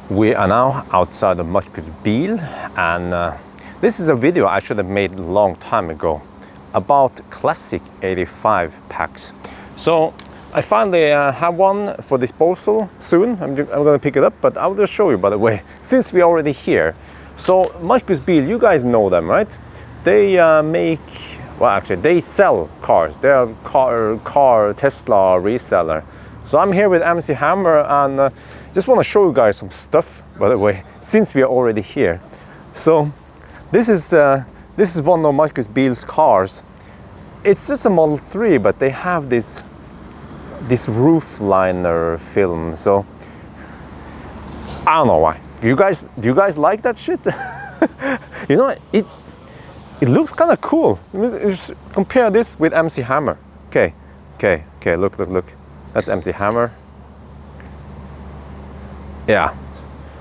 We are now outside of Markus Bil, and this is a video I should have made a long time ago about classic 85 packs. So I finally have one for disposal soon. I'm going to pick it up, but I'll just show you, by the way, since we're already here. So Markus Bil, you guys know them, right? They they sell cars. They're a car Tesla reseller. So I'm here with MC Hammer, and just want to show you guys some stuff, by the way, since we are already here. So this is one of Markus Bil's cars. It's just a Model 3, but they have this roof liner film. So I don't know why. Do you guys like that shit? You know, it looks kind of cool. Just compare this with MC Hammer. Okay, look. That's MC Hammer. Yeah,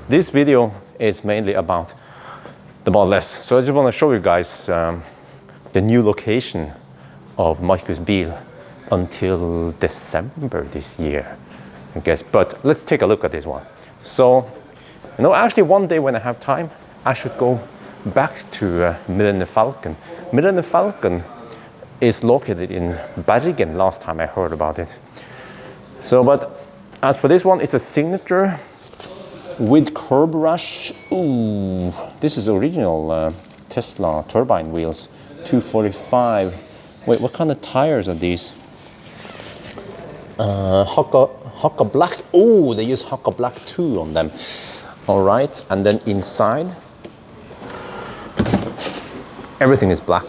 this video is mainly about the Model S. So I just want to show you guys the new location of Markus Bil until December this year, I guess. But let's take a look at this one. So, you know, actually one day when I have time, I should go back to Millennium Falcon. Millennium Falcon is located in Bergen, last time I heard about it. So, but as for this one, it's a Signature with curb rash. Ooh, this is original Tesla turbine wheels, 245. Wait, what kind of tires are these? Hakka Black. Oh, they use Hakka Black 2 on them. All right, and then inside, everything is black.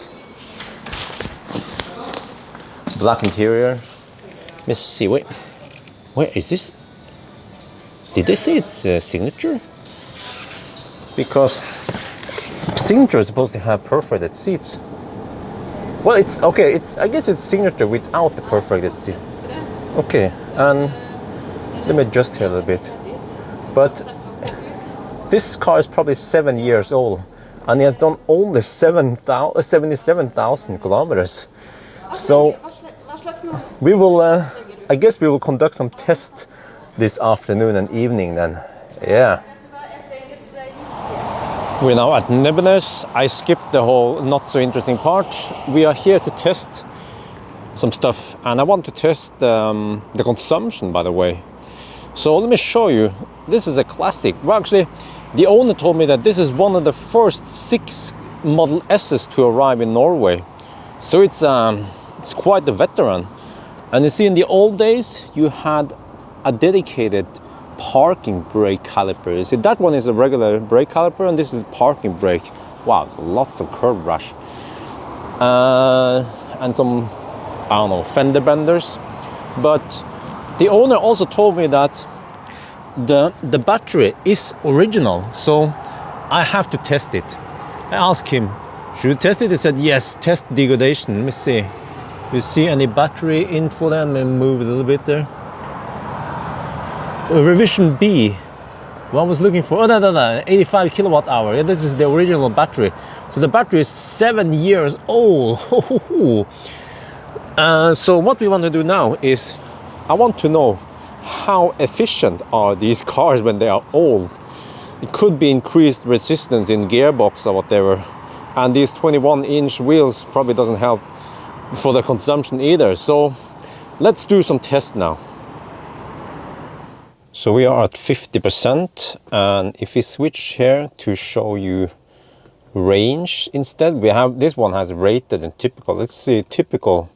Black interior. Let's see. Wait, is this? Did they say it's a Signature? Because Signature is supposed to have perforated seats. Well, it's okay. I guess it's Signature without the perforated seat. Okay, and let me adjust here a little bit. But this car is probably 7 years old, and it has done only 77,000 kilometers. So we will, I guess we will conduct some tests this afternoon and evening then. Yeah. We're now at Nebbenes. I skipped the whole not so interesting part. We are here to test some stuff, and I want to test the consumption, by the way. So let me show you. This is a classic. Well, actually, the owner told me that this is one of the first 6 Model S's to arrive in Norway. So it's quite a veteran. And you see, in the old days, you had a dedicated parking brake caliper. You see, that one is a regular brake caliper, and this is parking brake. Wow, lots of curb rash. And some, I don't know, fender benders. But the owner also told me that the battery is original, so I have to test it. I asked him, should you test it? He said, yes, test degradation. Let me see. You see any battery info there? Let me move it a little bit there. Revision B. What I was looking for, 85 kilowatt hour. Yeah, this is the original battery. So the battery is 7 years old. So what we want to do now is, I want to know how efficient are these cars when they are old. It could be increased resistance in gearbox or whatever. And these 21-inch wheels probably doesn't help for the consumption either. So let's do some tests now. So we are at 50%, and if we switch here to show you range instead, we have, this one has rated and typical. Let's see, typical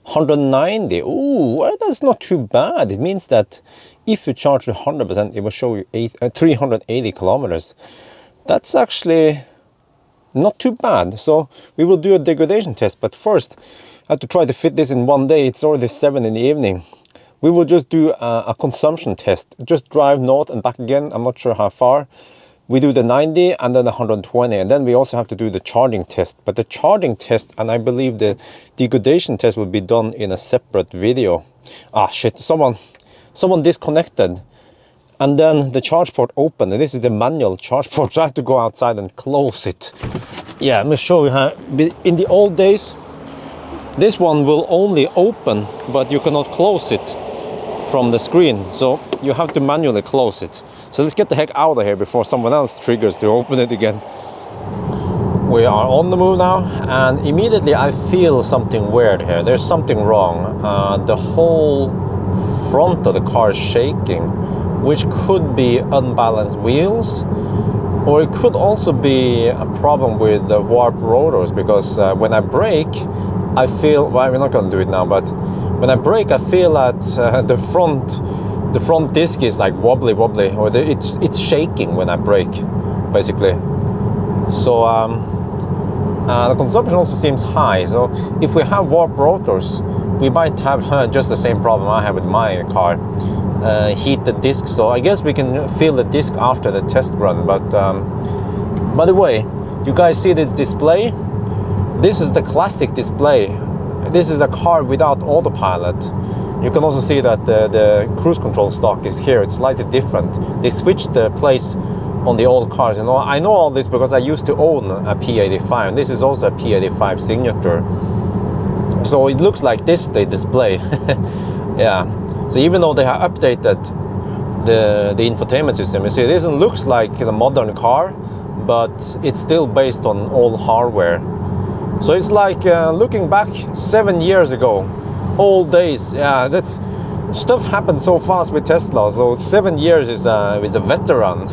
190. Ooh, well, that's not too bad. It means that if you charge 100%, it will show you 380 kilometers. That's actually not too bad. So we will do a degradation test, but first I have to try to fit this in one day. It's already 7 in the evening. We will just do a consumption test. Just drive north and back again. I'm not sure how far. We do the 90 and then 120, and then we also have to do the charging test. But the charging test, and I believe the degradation test, will be done in a separate video. Ah shit, someone disconnected. And then the charge port opened, and this is the manual charge port, so I have to go outside and close it. Yeah, let me show you how. In the old days, this one will only open, but you cannot close it from the screen, so you have to manually close it. So let's get the heck out of here before someone else triggers to open it again. We are on the move now, and immediately I feel something weird here. There's something wrong. The whole front of the car is shaking, which could be unbalanced wheels, or it could also be a problem with the warped rotors, because when I brake, I feel, well, we're not going to do it now, but when I brake, I feel that the front disc is like wobbly, or it's shaking when I brake, basically. So the consumption also seems high. So if we have warped rotors, we might have just the same problem I have with my car, heat the disc. So I guess we can feel the disc after the test run. But by the way, you guys see this display? This is the classic display. This is a car without autopilot. You can also see that the cruise control stock is here. It's slightly different. They switched the place on the old cars. You know, I know all this because I used to own a P85. This is also a P85 Signature. So it looks like this, they display. Yeah. So even though they have updated the infotainment system, you see, this looks like a modern car, but it's still based on old hardware. So it's like looking back 7 years ago, old days. Yeah, that's stuff happened so fast with Tesla. So 7 years is a veteran.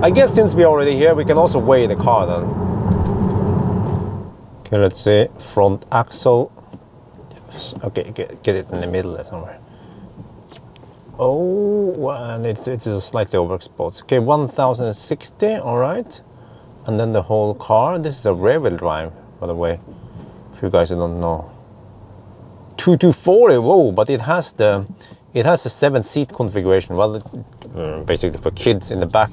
I guess since we're already here, we can also weigh the car then. Okay, let's see, front axle. Okay, get it in the middle there somewhere. Oh, and it's slightly overexposed. Okay, 1060, all right. And then the whole car. This is a rear-wheel drive, by the way, if you guys don't know. 2240, whoa! But it has the 7-seat configuration. Well, basically for kids in the back.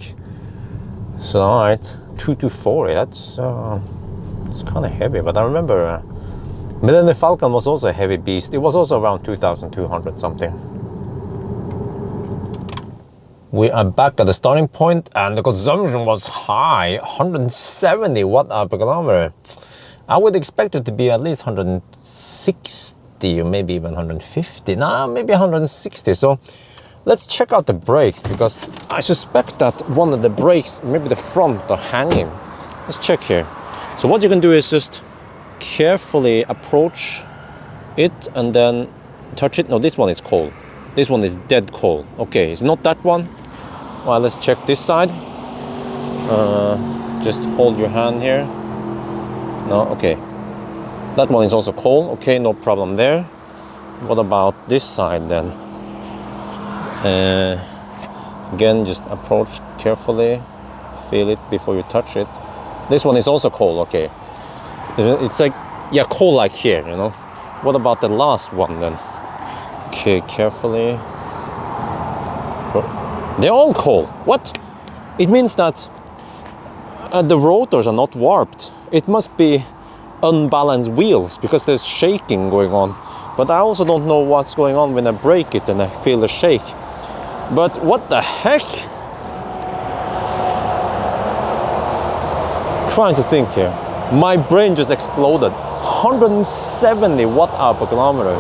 So all right, 2240. That's it's kind of heavy. But I remember, but then the Falcon was also a heavy beast. It was also around 2,200 something. We are back at the starting point, and the consumption was high, 170 watt-hour per kilometer. I would expect it to be at least 160 or maybe even 150. Nah, maybe 160. So let's check out the brakes, because I suspect that one of the brakes, maybe the front, are hanging. Let's check here. So what you can do is just carefully approach it and then touch it. No, this one is cold. This one is dead cold. Okay, it's not that one. Well, let's check this side. Just hold your hand here. No, okay. That one is also cold. Okay, no problem there. What about this side then? Again, just approach carefully. Feel it before you touch it. This one is also cold. Okay. It's like, yeah, cold like here, you know. What about the last one then? Okay, carefully. They're all cold. What? It means that the rotors are not warped. It must be unbalanced wheels, because there's shaking going on. But I also don't know what's going on when I brake it and I feel the shake. But what the heck? Trying to think here. My brain just exploded. 170 watt-hour per kilometer.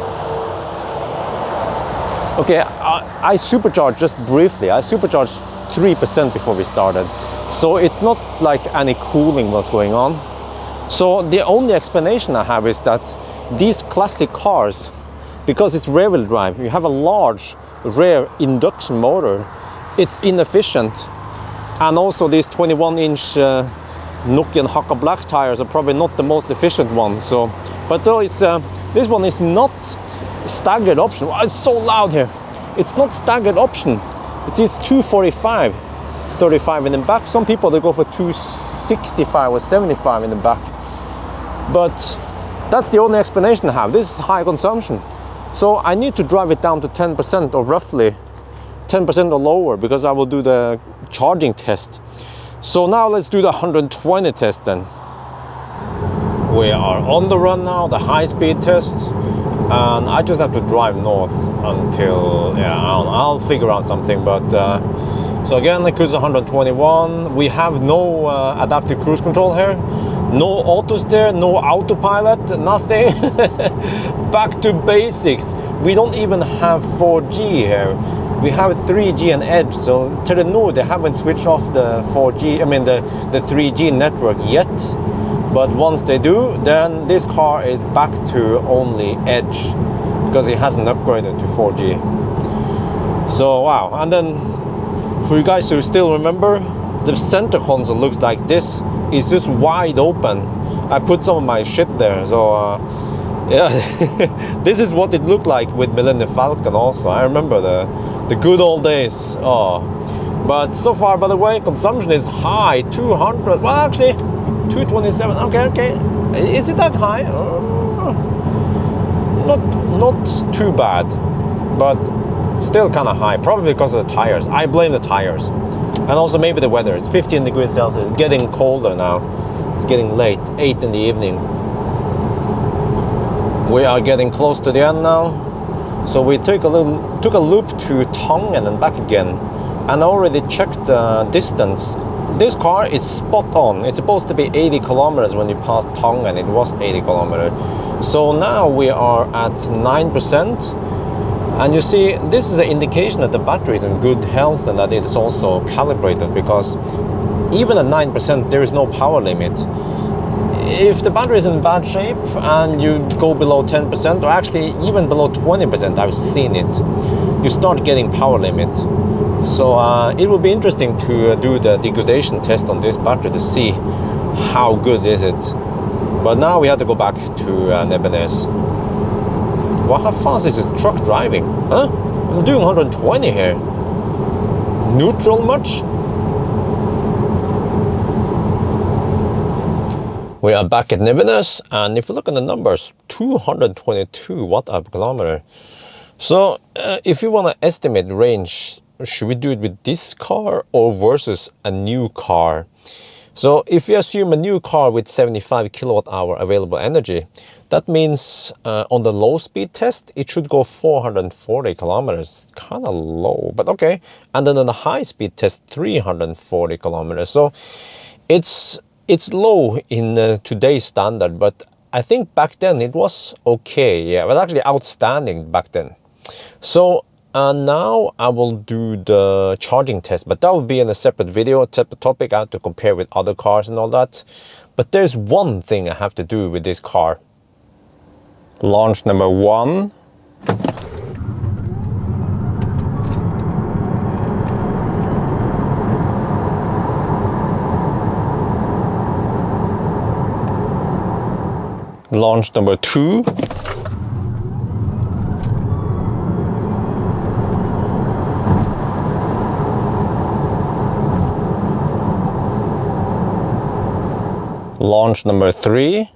Okay, I supercharged just briefly. I supercharged 3% before we started. So it's not like any cooling was going on. So the only explanation I have is that these classic cars, because it's rear-wheel drive, you have a large rear induction motor, it's inefficient. And also these 21-inch Nokian Hakka black tires are probably not the most efficient ones. So, but though it's this one is not staggered option. Oh, it's so loud here. It's not staggered option. It's 245, 35 in the back. Some people, they go for 265 or 75 in the back. But that's the only explanation I have. This is high consumption. So I need to drive it down to 10% or roughly 10% or lower, because I will do the charging test. So now let's do the 120 test then. We are on the run now, the high-speed test. And I just have to drive north until, yeah, I'll figure out something. But so again, the cruise 121. We have no adaptive cruise control here. No auto steer, no autopilot, nothing. Back to basics. We don't even have 4G here. We have 3G and Edge. So Telenor, they haven't switched off the 4G, I mean the 3G network yet. But once they do, then this car is back to only Edge because it hasn't upgraded to 4G. So wow, and then for you guys who still remember, the center console looks like this. It's just wide open. I put some of my shit there, so yeah. This is what it looked like with Millennium Falcon also. I remember the good old days. Oh. But so far, by the way, consumption is high, 200, well actually 227, okay. Is it that high? Not too bad, but still kind of high, probably because of the tires. I blame the tires. And also maybe the weather. It's 15 degrees Celsius. It's getting colder now. It's getting late, 8 in the evening. We are getting close to the end now. So we took a loop to Tangen and back again. And I already checked the distance. This car is spot on. It's supposed to be 80 kilometers when you pass Tangen. It was 80 kilometers. So now we are at 9%. And you see, this is an indication that the battery is in good health and that it is also calibrated, because even at 9% there is no power limit. If the battery is in bad shape and you go below 10%, or actually even below 20%, I've seen it, you start getting power limit. So it will be interesting to do the degradation test on this battery to see how good is it. But now we have to go back to Nebenez. Well, how fast is this truck driving? Huh? I'm doing 120 here. Neutral much? We are back at Nebenez, and if you look at the numbers, 222 watt-hour/kilometer. So if you want to estimate range, should we do it with this car or versus a new car? So if we assume a new car with 75 kilowatt-hour available energy, that means on the low speed test, it should go 440 kilometers. Kind of low, but okay. And then on the high speed test, 340 kilometers. So it's low in today's standard, but I think back then it was okay. Yeah, it was actually outstanding back then. So now I will do the charging test, but that will be in a separate video, a separate topic. I have to compare with other cars and all that. But there's one thing I have to do with this car. Launch number 1. Launch number 2. Launch number 3.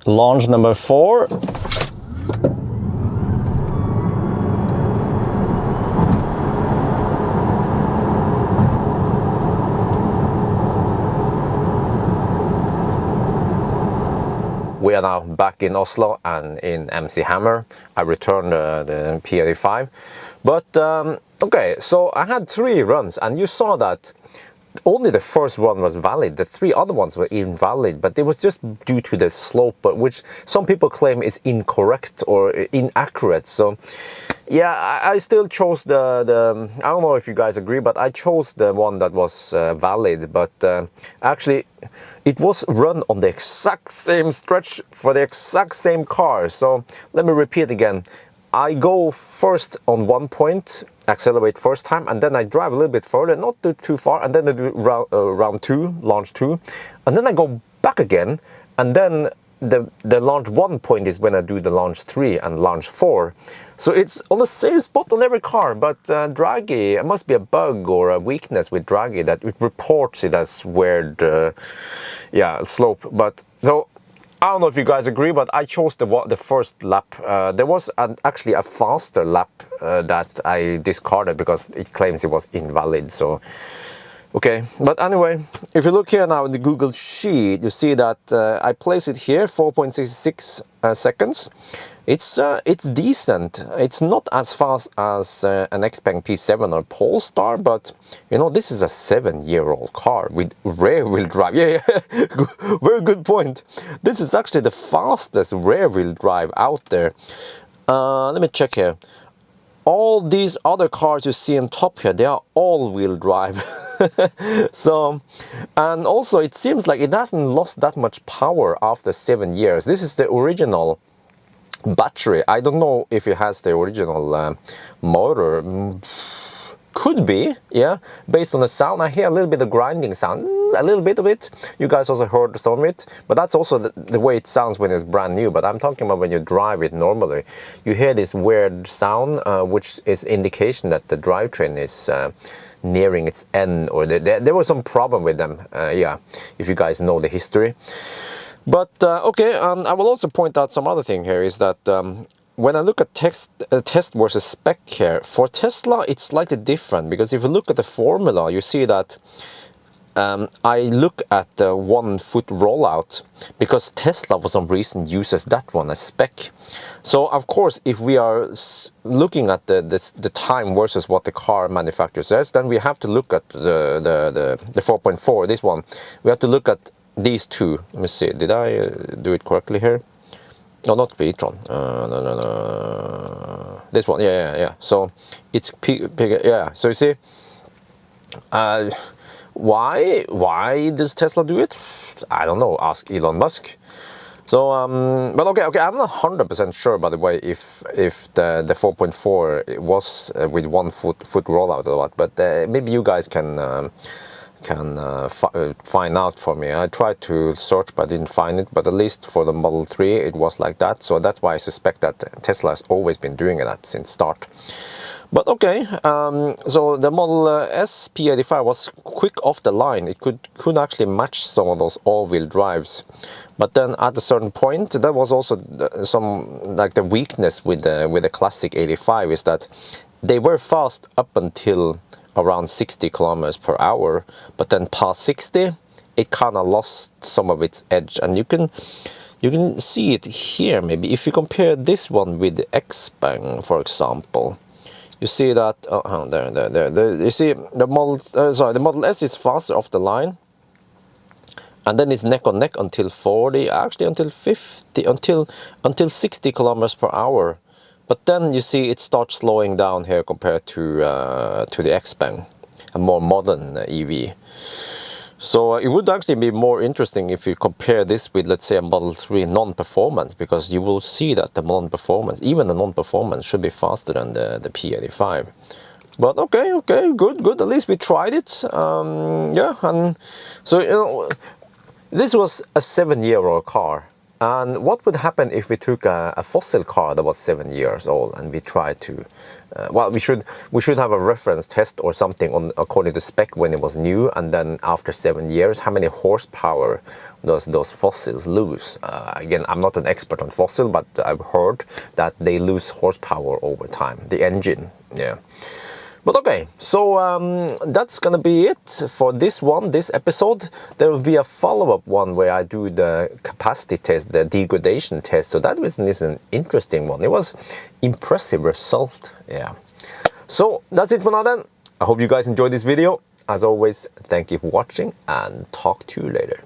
Launch number 4. We are now back in Oslo and in MC Hammer. I returned the P85. But okay, so I had 3 runs, and you saw that only the first one was valid. The 3 other ones were invalid, but it was just due to the slope, but which some people claim is incorrect or inaccurate. So yeah, I still chose the I don't know if you guys agree, but I chose the one that was valid. But actually it was run on the exact same stretch for the exact same car. So let me repeat again. I go first on one point, accelerate first time, and then I drive a little bit further, not too far, and then I do round 2, launch 2, and then I go back again, and then the launch 1 point is when I do the launch 3 and launch 4. So it's on the same spot on every car, but Draghi, it must be a bug or a weakness with Draghi that it reports it as weird, yeah, slope. But so I don't know if you guys agree, but I chose the first lap. There was actually a faster lap that I discarded because it claims it was invalid. So Okay, but anyway, if you look here now in the Google Sheet, you see that I place it here 4.66 seconds. It's decent. It's not as fast as an Xpeng P7 or Polestar, but you know, this is a 7-year-old car with rear-wheel drive. Yeah, very good point. This is actually the fastest rear-wheel drive out there. Let me check here. All these other cars you see on top here, they are all-wheel drive. So, and also it seems like it hasn't lost that much power after 7 years. This is the original battery. I don't know if it has the original motor. Could be, yeah, based on the sound. I hear a little bit of grinding sound, a little bit of it. You guys also heard some of it, but that's also the way it sounds when it's brand new. But I'm talking about when you drive it normally. You hear this weird sound, which is indication that the drivetrain is nearing its end, or there was some problem with them, yeah, if you guys know the history. But okay, I will also point out some other thing here is that when I look at test versus spec here, for Tesla it's slightly different, because if you look at the formula, you see that I look at the 1 foot rollout, because Tesla for some reason uses that one as spec. So of course, if we are looking at the time versus what the car manufacturer says, then we have to look at the 4.4, this one. We have to look at these two. Let me see, did I do it correctly here? No, not e-tron. No. This one, yeah. So it's yeah. So you see, why does Tesla do it? I don't know. Ask Elon Musk. So, but okay. I'm not 100% sure, by the way, if the 4.4 was with 1 foot rollout or what. But maybe you guys can find out for me. I tried to search but didn't find it, but at least for the Model 3 it was like that, so that's why I suspect that Tesla has always been doing that since start. But okay, so the Model S P85 was quick off the line. It could actually match some of those all-wheel drives, but then at a certain point, that was also some like the weakness with the classic 85 is that they were fast up until around 60 kilometers per hour, but then past 60 it kind of lost some of its edge. And you can see it here. Maybe if you compare this one with the Xpeng, for example, you see that there you see the Model S is faster off the line, and then it's neck on neck until 40, actually until 50, until 60 kilometers per hour. But then you see it starts slowing down here compared to the Xpeng, a more modern EV. So it would actually be more interesting if you compare this with, let's say, a Model 3 non-performance, because you will see that the non-performance, even the non-performance, should be faster than the P85. But okay, good. At least we tried it. Yeah, and so you know, this was a 7-year-old car. And what would happen if we took a fossil car that was 7 years old and we tried to, well, we should have a reference test or something according to spec when it was new, and then after 7 years, how many horsepower does those fossils lose? Again, I'm not an expert on fossil, but I've heard that they lose horsepower over time, the engine, yeah. But okay, so that's gonna be it for this episode. There will be a follow-up one where I do the capacity test, the degradation test. So that is an interesting one. It was impressive result, yeah. So that's it for now then. I hope you guys enjoyed this video. As always, thank you for watching and talk to you later.